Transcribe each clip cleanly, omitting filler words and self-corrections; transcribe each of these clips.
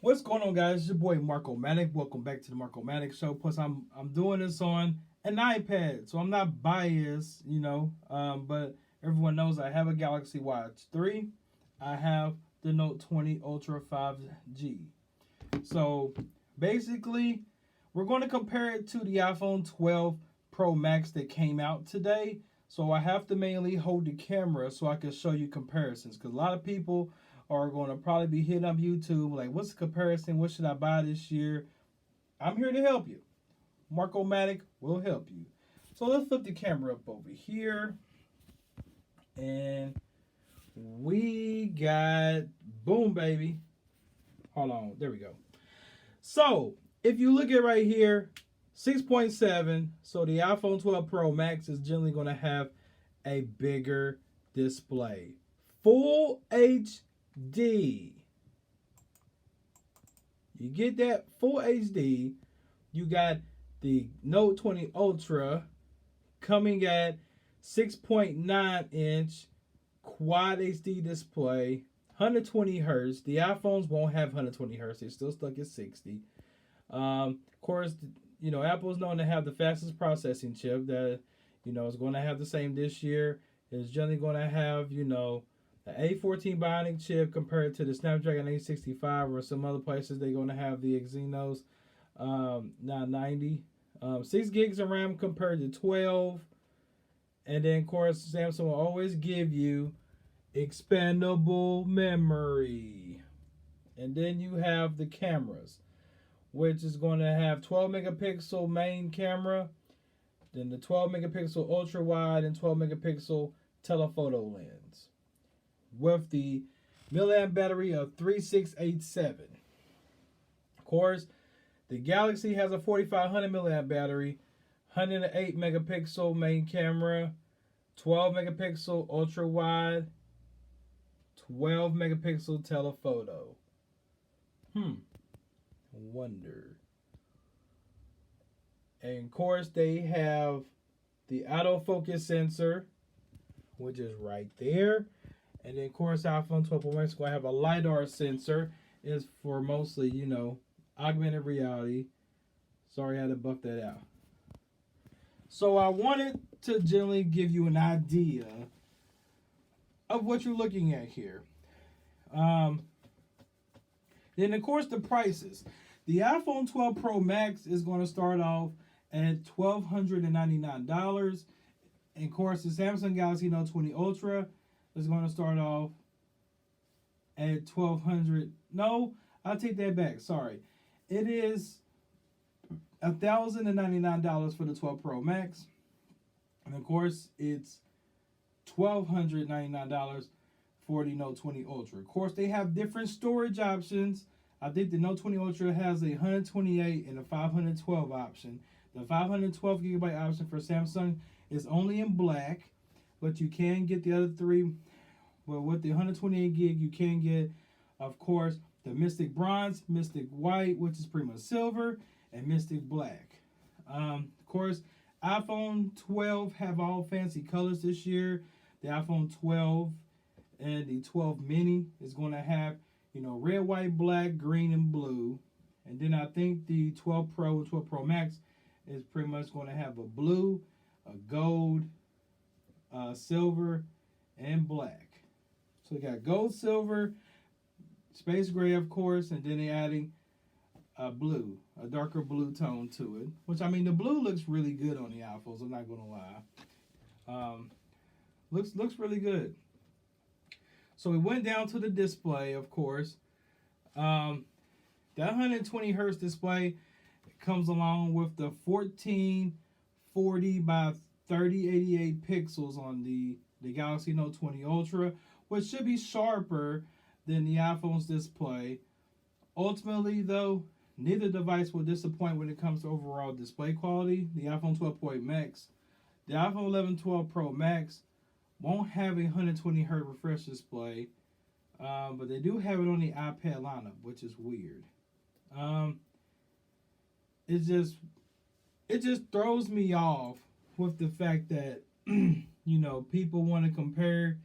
What's going on, guys? It's your boy Marco Manic. Welcome back to the Marco Manic Show. Plus, I'm doing this on an iPad, so I'm not biased, but everyone knows I have a Galaxy Watch 3. I have the Note 20 Ultra 5G. So basically, we're going to compare it to the iPhone 12 Pro Max that came out today. So I have to mainly hold the camera so I can show you comparisons, because a lot of people are going to probably be hitting up YouTube like, what's the comparison? What should I buy this year? I'm here to help you. Marco Matic will help you. So let's flip the camera up over here. And we got, boom, baby. Hold on. There we go. So if you look at right here, 6.7. So the iPhone 12 Pro Max is generally going to have a bigger display. Full HD. You get that full HD. You got the Note 20 Ultra coming at 6.9 inch quad HD display, 120 hertz. The iPhones won't have 120 hertz. They're still stuck at 60. Of course, Apple's known to have the fastest processing chip that, is going to have the same this year. It's generally going to have, the A14 Bionic chip compared to the Snapdragon 865, or some other places they're going to have the Exynos 990. 6 gigs of RAM compared to 12. And then, of course, Samsung will always give you expandable memory. And then you have the cameras, which is going to have 12 megapixel main camera, then the 12 megapixel ultra wide and 12 megapixel telephoto lens, with the milliamp battery of 3687. Of course, the Galaxy has a 4500 milliamp battery, 108 megapixel main camera, 12 megapixel ultra wide, 12 megapixel telephoto. Wonder. And of course, they have the autofocus sensor, which is right there. And then, of course, iPhone 12 Pro Max is going to have a LiDAR sensor. It's for mostly, augmented reality. Sorry, I had to buff that out. So I wanted to generally give you an idea of what you're looking at here. Then, of course, the prices. The iPhone 12 Pro Max is going to start off at $1,299. And, of course, the Samsung Galaxy Note 20 Ultra is going to start off at $1,200. No, I'll take that back. Sorry. It is $1,099 for the 12 Pro Max. And, of course, it's $1,299 for the Note 20 Ultra. Of course, they have different storage options. I think the Note 20 Ultra has a 128 and a 512 option. The 512 gigabyte option for Samsung is only in black, but you can get the other three. Well, with the 128 gig, you can get, of course, the Mystic Bronze, Mystic White, which is pretty much silver, and Mystic Black. Of course, iPhone 12 have all fancy colors this year. The iPhone 12 and the 12 mini is going to have, red, white, black, green, and blue. And then I think the 12 Pro and 12 Pro Max is pretty much going to have a blue, a gold, silver, and black. So we got gold, silver, space gray, of course, and then they're adding a blue, a darker blue tone to it. Which, the blue looks really good on the iPhones, I'm not going to lie. Looks really good. So we went down to the display, of course. That 120 hertz display comes along with the 1440 by 3088 pixels on the Galaxy Note 20 Ultra, which should be sharper than the iPhone's display. Ultimately, though, neither device will disappoint when it comes to overall display quality. The iPhone 12 Pro Max, the iPhone 11 12 Pro Max won't have a 120 hertz refresh display, but they do have it on the iPad lineup, which is weird. It just throws me off with the fact that people want to compare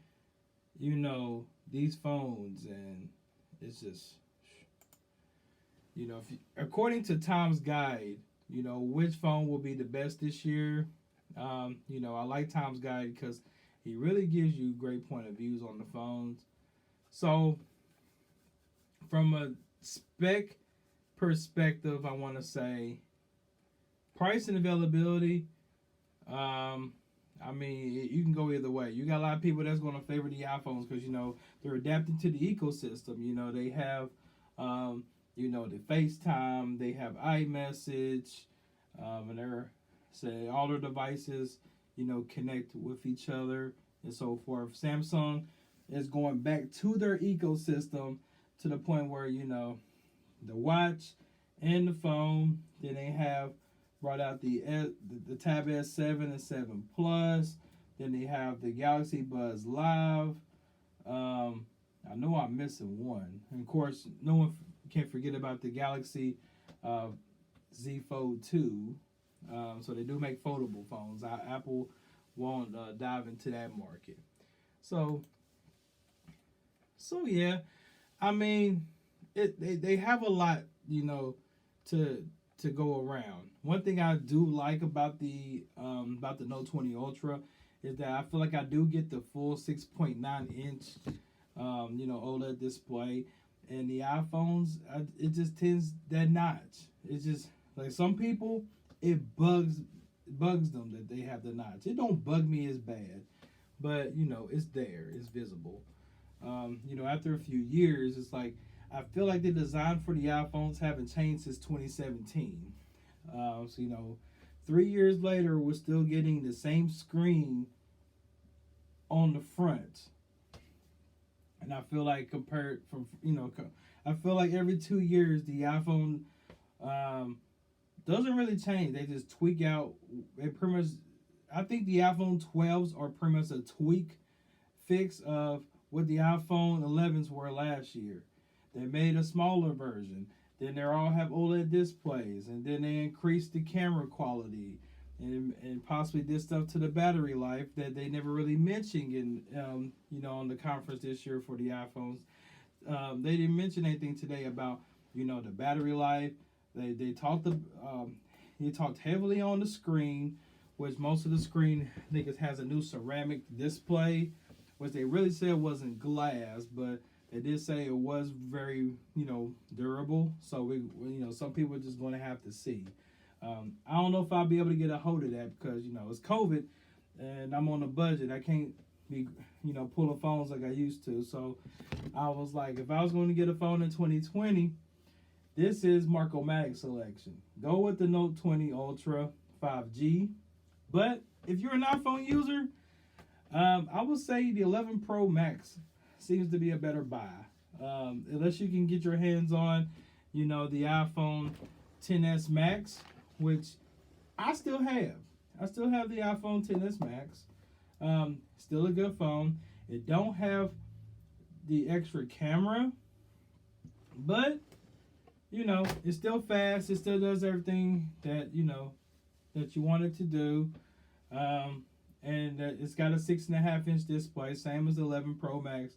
these phones, and it's just According to Tom's guide, which phone will be the best this year. I like Tom's guide because he really gives you great point of views on the phones. So, from a spec perspective, I want to say price and availability. Um, I mean, you can go either way. You got a lot of people that's going to favor the iPhones because they're adapting to the ecosystem. They have, the FaceTime, they have iMessage, and they're say all their devices, connect with each other and so forth. Samsung is going back to their ecosystem to the point where the watch and the phone. Then they have brought out the Tab S7 and 7 Plus. Then they have the Galaxy Buds Live. I know I'm missing one. And of course, no one can't forget about the Galaxy Z Fold 2. So they do make foldable phones. Apple won't dive into that market. So yeah, I mean, they have a lot, to go around. One thing I do like about the Note 20 Ultra is that I feel like I do get the full 6.9 inch OLED display, and the iPhones it just tends that notch. It's just like some people it bugs them that they have the notch. It don't bug me as bad, but it's there, it's visible. After a few years, it's like I feel like the design for the iPhones haven't changed since 2017. 3 years later, we're still getting the same screen on the front, and I feel like compared from I feel like every 2 years the iPhone doesn't really change. They just tweak out. They pretty much, I think the iPhone 12s are pretty much a tweak fix of what the iPhone 11s were last year. They made a smaller version. Then they all have OLED displays, and then they increased the camera quality, and possibly did stuff to the battery life that they never really mentioned in on the conference this year for the iPhones. They didn't mention anything today about the battery life. They talked he talked heavily on the screen, which most of the screen I think it has a new ceramic display, which they really said wasn't glass, but they did say it was very durable. So some people are just going to have to see. I don't know if I'll be able to get a hold of that because it's COVID and I'm on a budget. I can't be pulling phones like I used to. So I was like, if I was going to get a phone in 2020, this is Marco Maddox's selection. Go with the Note 20 Ultra 5G. But if you're an iPhone user, I would say the 11 Pro Max seems to be a better buy. Unless you can get your hands on, the iPhone 10s Max, which I still have. I still have the iPhone 10s Max. Still a good phone. It don't have the extra camera, but it's still fast. It still does everything that that you want it to do. And it's got a 6.5-inch display, same as the 11 Pro Max.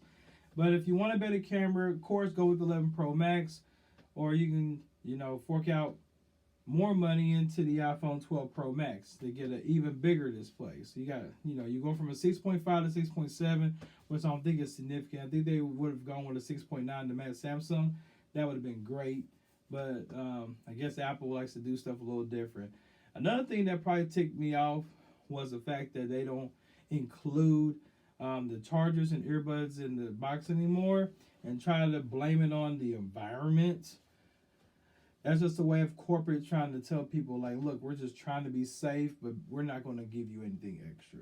But if you want a better camera, of course, go with the 11 Pro Max, or you can fork out more money into the iPhone 12 Pro Max to get an even bigger display. So you got you go from a 6.5 to 6.7, which I don't think is significant. I think they would have gone with a 6.9 to match Samsung. That would have been great. But I guess Apple likes to do stuff a little different. Another thing that probably ticked me off was the fact that they don't include the chargers and earbuds in the box anymore and try to blame it on the environment. That's just a way of corporate trying to tell people, like, look, we're just trying to be safe, but we're not going to give you anything extra.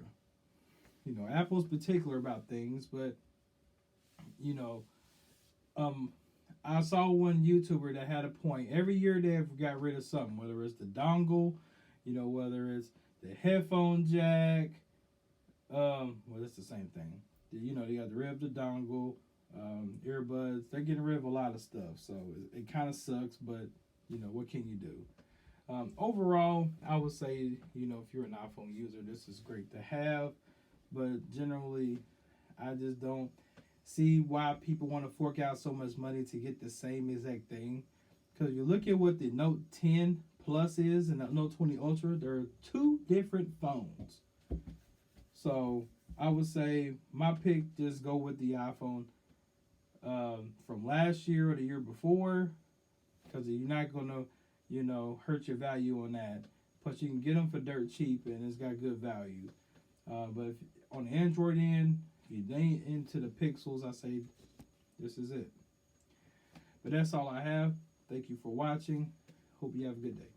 Apple's particular about things, but, I saw one YouTuber that had a point. Every year they have got rid of something, whether it's the dongle, whether it's the headphone jack. Well, it's the same thing. They got rid of the dongle, earbuds. They're getting rid of a lot of stuff, so it kind of sucks. But what can you do? Overall, I would say if you're an iPhone user, this is great to have. But generally, I just don't see why people want to fork out so much money to get the same exact thing. Because you look at what the Note 10 Plus is and the Note 20 Ultra, they're two different phones. So I would say my pick, just go with the iPhone from last year or the year before, because you're not gonna, hurt your value on that. Plus, you can get them for dirt cheap, and it's got good value. But if, on the Android end, if you ain't into the pixels, I say this is it. But that's all I have. Thank you for watching. Hope you have a good day.